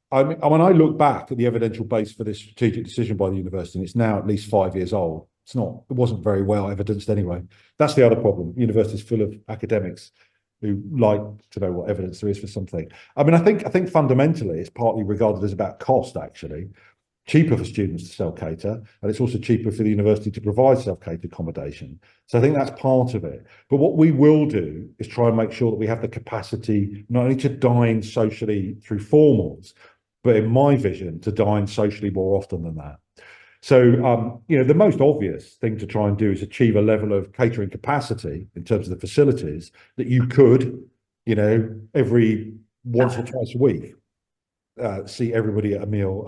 I mean, when I look back at the evidential base for this strategic decision by the university, and it's now at least 5 years old, it wasn't very well evidenced anyway. That's the other problem. The university is full of academics who like to know what evidence there is for something. I mean, I think fundamentally it's partly regarded as about cost, actually. Cheaper for students to self-cater, and it's also cheaper for the university to provide self-catered accommodation. So I think that's part of it. But what we will do is try and make sure that we have the capacity not only to dine socially through formals, but in my vision, to dine socially more often than that. So, you know, the most obvious thing to try and do is achieve a level of catering capacity in terms of the facilities that you could, you know, every once or twice a week, see everybody at a meal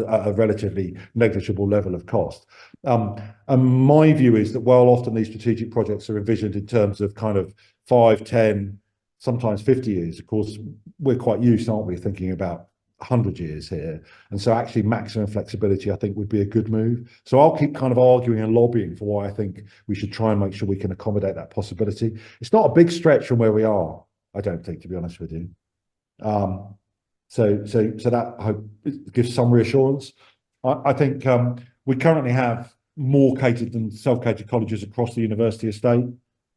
at a relatively negligible level of cost. And my view is that while often these strategic projects are envisioned in terms of kind of 5, 10, sometimes 50 years, of course, we're quite used, aren't we, thinking about 100 years here. And so actually maximum flexibility, I think, would be a good move. So I'll keep kind of arguing and lobbying for why I think we should try and make sure we can accommodate that possibility. It's not a big stretch from where we are, I don't think, to be honest with you. So that I hope gives some reassurance. I think we currently have more catered than self-catered colleges across the university estate.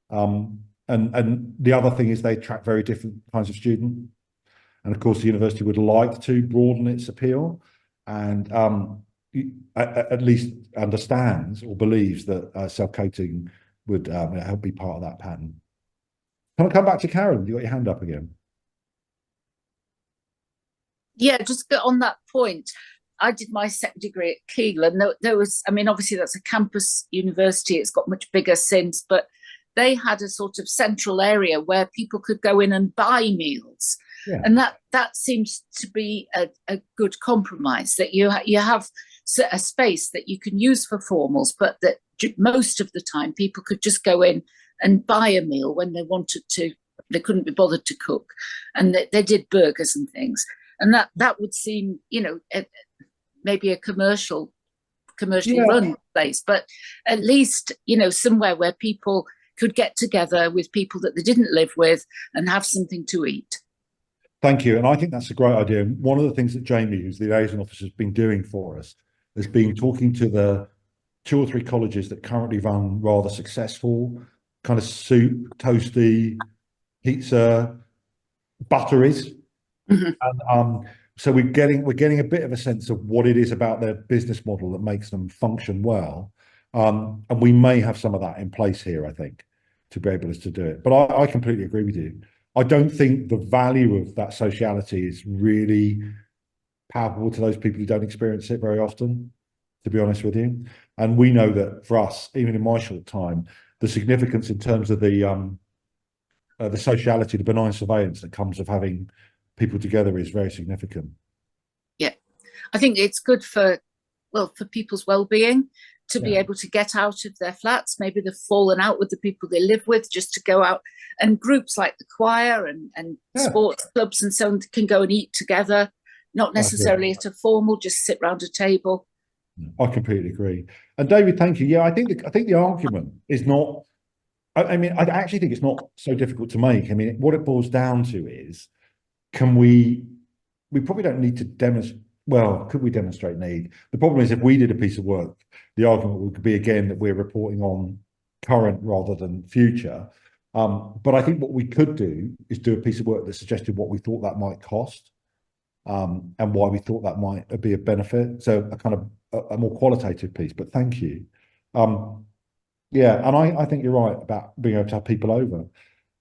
And the other thing is they attract very different kinds of student. And of course, the university would like to broaden its appeal, and at least understands or believes that self-catering would help be part of that pattern. Can I come back to Karen? You got your hand up again. Yeah, just on that point, I did my second degree at Keele, and there was, I mean, obviously that's a campus university, it's got much bigger since, but they had a sort of central area where people could go in and buy meals. Yeah. And that seems to be a good compromise, that you have a space that you can use for formals, but that most of the time people could just go in and buy a meal when they wanted to. They couldn't be bothered to cook, and they did burgers and things. And that would seem, you know, maybe a commercially run place, but at least, you know, somewhere where people could get together with people that they didn't live with and have something to eat. Thank you. And I think that's a great idea. One of the things that Jamie, who's the liaison officer, has been doing for us has been talking to the 2 or 3 colleges that currently run rather successful kind of soup, toasty, pizza, butteries. Mm-hmm. And so we're getting a bit of a sense of what it is about their business model that makes them function well. And we may have some of that in place here, I think, to be able to do it. But I completely agree with you. I don't think the value of that sociality is really palpable to those people who don't experience it very often, to be honest with you. And we know that for us, even in my short time, the significance in terms of the sociality, the benign surveillance that comes of having people together is very significant. Yeah, I think it's good for people's well-being to be able to get out of their flats. Maybe they've fallen out with the people they live with, just to go out, and groups like the choir and sports clubs and so on can go and eat together, not necessarily at a formal, just sit round a table. I completely agree. And David, thank you. Yeah, I think the argument is not, I mean, I actually think it's not so difficult to make. I mean, what it boils down to is, can we probably don't need to demonstrate, well, could we demonstrate need? The problem is, if we did a piece of work, the argument would be again that we're reporting on current rather than future. But I think what we could do is do a piece of work that suggested what we thought that might cost, and why we thought that might be a benefit. So a kind of a more qualitative piece, but thank you. Yeah, and I think you're right about being able to have people over.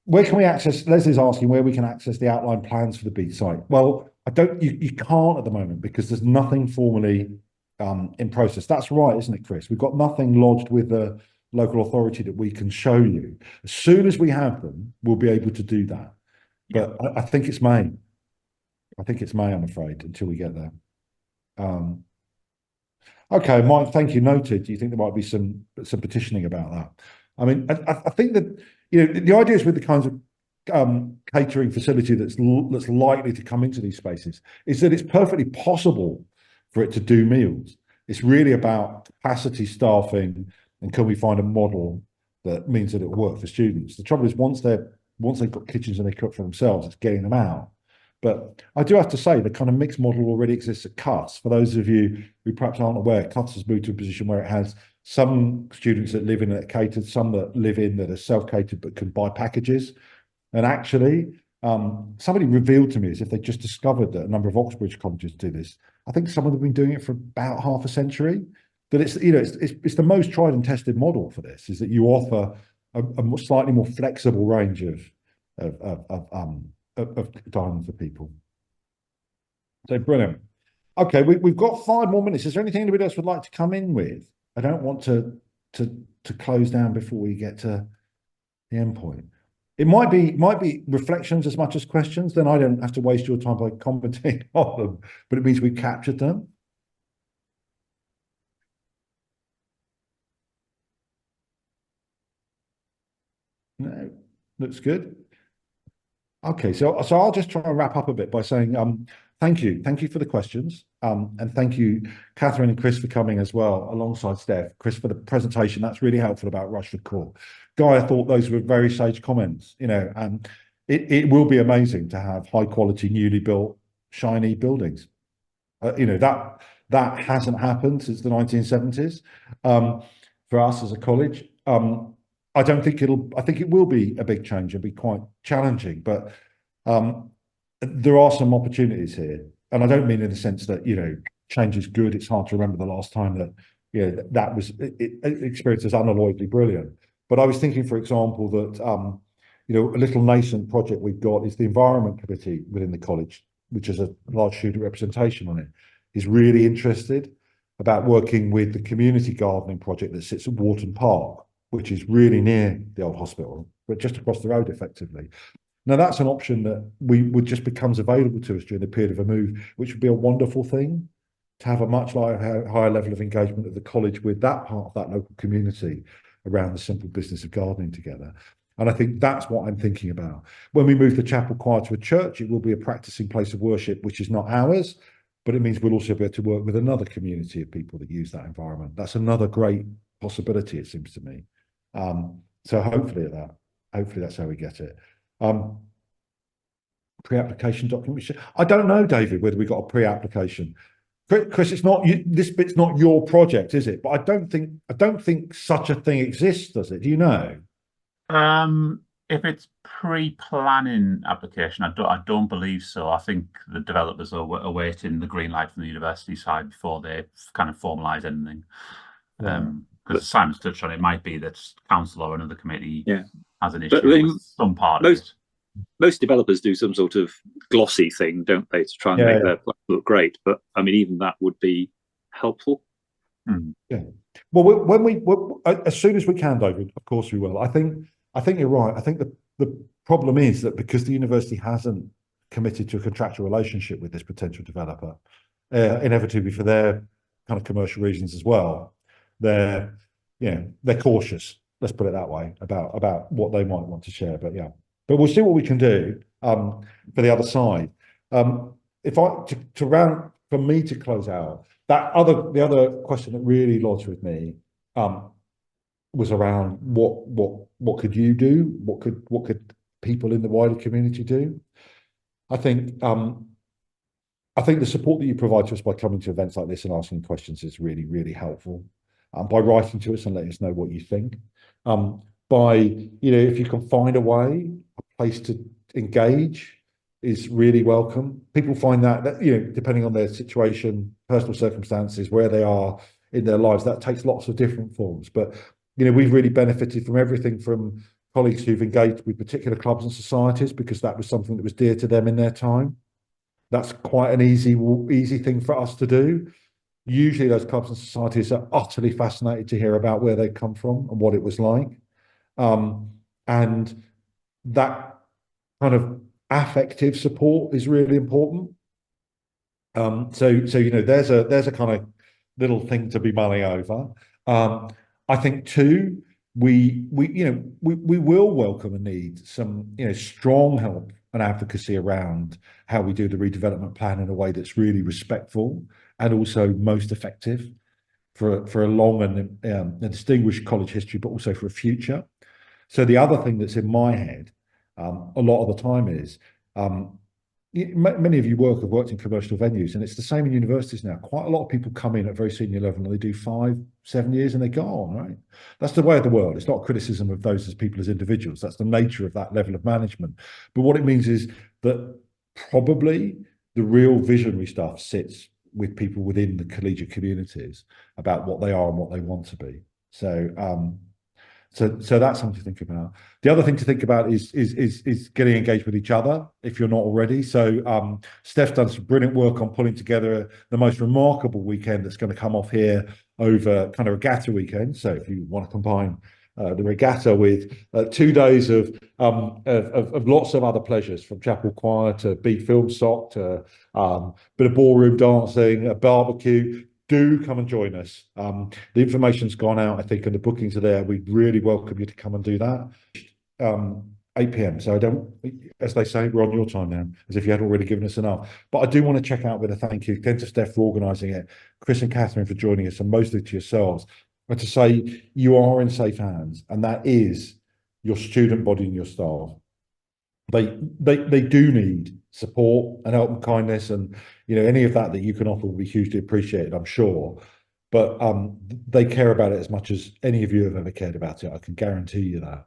Where can we access, Leslie's asking where we can access the outline plans for the Bede site. Well, you can't at the moment because there's nothing formally in process. That's right, isn't it, Chris? We've got nothing lodged with the local authority that we can show you. As soon as we have them, we'll be able to do that. But I think it's May. I think it's May, I'm afraid, until we get there. Okay, Mike, thank you. Noted. Do you think there might be some petitioning about that? I mean, I think that, you know, the idea is with the kinds of catering facility that's likely to come into these spaces is that it's perfectly possible for it to do meals. It's really about capacity, staffing, and can we find a model that means that it will work for students. The trouble is, once they've got kitchens and they cook for themselves, it's getting them out. But I do have to say the kind of mixed model already exists at Cuts. For those of you who perhaps aren't aware, Cuts has moved to a position where it has some students that live in that are catered, some that live in that are self-catered but can buy packages. And actually, somebody revealed to me, as if they just discovered that a number of Oxbridge colleges do this. I think some of them have been doing it for about half a century. But it's, you know, it's the most tried and tested model for this, is that you offer a slightly more flexible range of dining for people. So brilliant. Okay, we've got 5 more minutes. Is there anything anybody else would like to come in with? I don't want to close down before we get to the end point. It might be reflections as much as questions. Then I don't have to waste your time by commenting on them, but it means we've captured them. No, looks good. Okay, so I'll just try and wrap up a bit by saying thank you for the questions, and thank you, Catherine and Chris, for coming as well alongside Steph. Chris, for the presentation, that's really helpful about Rushford Court. Guy, I thought those were very sage comments. You know, and it will be amazing to have high quality, newly built, shiny buildings. You know, that hasn't happened since the 1970s for us as a college. I think it will be a big change and be quite challenging, but there are some opportunities here. And I don't mean in the sense that, you know, change is good. It's hard to remember the last time that, you know, that was experience is unalloyedly brilliant. But I was thinking, for example, that, you know, a little nascent project we've got is the Environment Committee within the college, which has a large student representation on it, is really interested about working with the community gardening project that sits at Wharton Park, which is really near the old hospital, but just across the road effectively. Now that's an option that would just becomes available to us during the period of a move, which would be a wonderful thing, to have a much higher level of engagement of the college with that part of that local community around the simple business of gardening together. And I think that's what I'm thinking about. When we move the chapel choir to a church, it will be a practicing place of worship, which is not ours, but it means we'll also be able to work with another community of people that use that environment. That's another great possibility, it seems to me. So hopefully that's how we get it. Pre-application document. I don't know, David, whether we got a pre-application. Chris, it's not this bit's not your project, is it? But I don't think such a thing exists, does it? Do you know? If it's pre-planning application, I don't believe so. I think the developers are awaiting the green light from the university side before they kind of formalise anything. Because Simon's touched on it, might be that council or another committee has an issue with some part of it. Most developers do some sort of glossy thing, don't they, to try and make their plan look great. But I mean, even that would be helpful. Yeah. Well, when we as soon as we can, David, of course we will. I think you're right. I think the problem is that because the university hasn't committed to a contractual relationship with this potential developer, inevitably for their kind of commercial reasons as well, they're cautious. Let's put it that way about what they might want to share. But we'll see what we can do for the other side. If for me to close out the other question that really lodged with me was around what could you do? What could people in the wider community do? I think the support that you provide to us by coming to events like this and asking questions is really, really helpful. By writing to us and letting us know what you think. If you can find a place to engage is really welcome. People find that depending on their situation, personal circumstances, where they are in their lives, that takes lots of different forms. But we've really benefited from everything from colleagues who've engaged with particular clubs and societies because that was something that was dear to them in their time. That's quite an easy thing for us to do. Usually those clubs and societies are utterly fascinated to hear about where they come from and what it was like. And that kind of affective support is really important. So there's a kind of little thing to be mulling over. I think too, we will welcome and need some strong help and advocacy around how we do the redevelopment plan in a way that's really respectful and also most effective for a long and a distinguished college history, but also for a future. So the other thing that's in my head a lot of the time is many of you have worked in commercial venues, and it's the same in universities now. Quite a lot of people come in at very senior level and they do 5-7 years and they're gone, right? That's the way of the world. It's not a criticism of those as people as individuals. That's the nature of that level of management. But what it means is that probably the real visionary stuff sits with people within the collegiate communities about what they are and what they want to be. So that's something to think about. The other thing to think about is getting engaged with each other if you're not already. So Steph's done some brilliant work on pulling together the most remarkable weekend that's going to come off here over kind of regatta weekend. So if you want to combine the regatta with 2 days of lots of other pleasures, from chapel choir to beat film sock to bit of ballroom dancing, a barbecue, do come and join us. The information's gone out, I think, and the bookings are there. We'd really welcome you to come and do that. 8 p.m. So as they say, we're on your time now, as if you had already given us enough. But I do want to check out with a thank you again to Steph for organising it, Chris and Catherine for joining us, and mostly to yourselves. But to say you are in safe hands, and that is your student body and your staff. They do need support and help and kindness, and any of that you can offer will be hugely appreciated, I'm sure. But they care about it as much as any of you have ever cared about it. I can guarantee you that.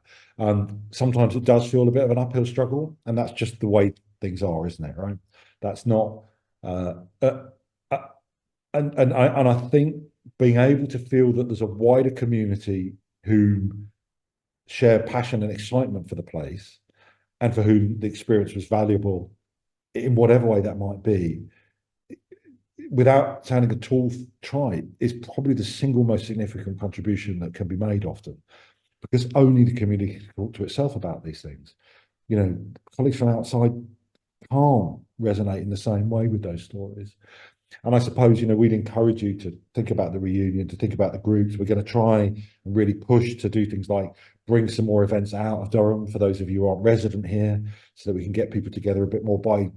Sometimes it does feel a bit of an uphill struggle, and that's just the way things are, isn't it? Right? That's not. And I think being able to feel that there's a wider community who share passion and excitement for the place, and for whom the experience was valuable in whatever way that might be, without sounding at all trite, is probably the single most significant contribution that can be made often, because only the community can talk to itself about these things. Colleagues from outside can't resonate in the same way with those stories. And I suppose, we'd encourage you to think about the reunion, to think about the groups. We're going to try and really push to do things like bring some more events out of Durham for those of you who aren't resident here, so that we can get people together a bit more by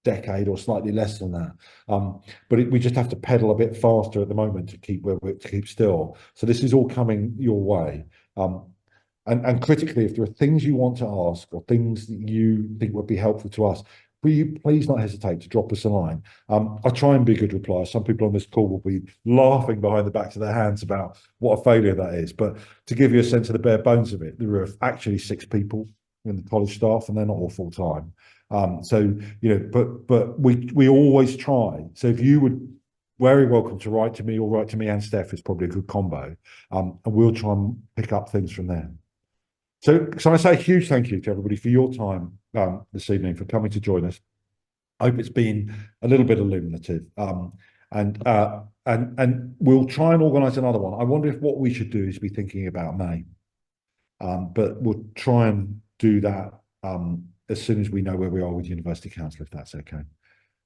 decade or slightly less than that. But we just have to pedal a bit faster at the moment to keep still. So this is all coming your way. And critically, if there are things you want to ask or things that you think would be helpful to us, will you please not hesitate to drop us a line. I try and be a good replier. Some people on this call will be laughing behind the backs of their hands about what a failure that is. But to give you a sense of the bare bones of it, there are actually 6 people in the college staff, and they're not all full time. So but we always try. So if you would, very welcome to write to me, or write to me and Steph is probably a good combo, and we'll try and pick up things from there. So I say a huge thank you to everybody for your time this evening, for coming to join us. I hope it's been a little bit illuminative, and we'll try and organise another one. I wonder if what we should do is be thinking about May, but we'll try and do that as soon as we know where we are with University Council, if that's okay.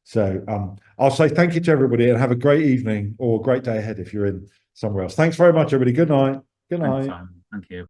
So I'll say thank you to everybody, and have a great evening or a great day ahead if you're in somewhere else. Thanks very much, everybody. Good night. Good night. Thank you.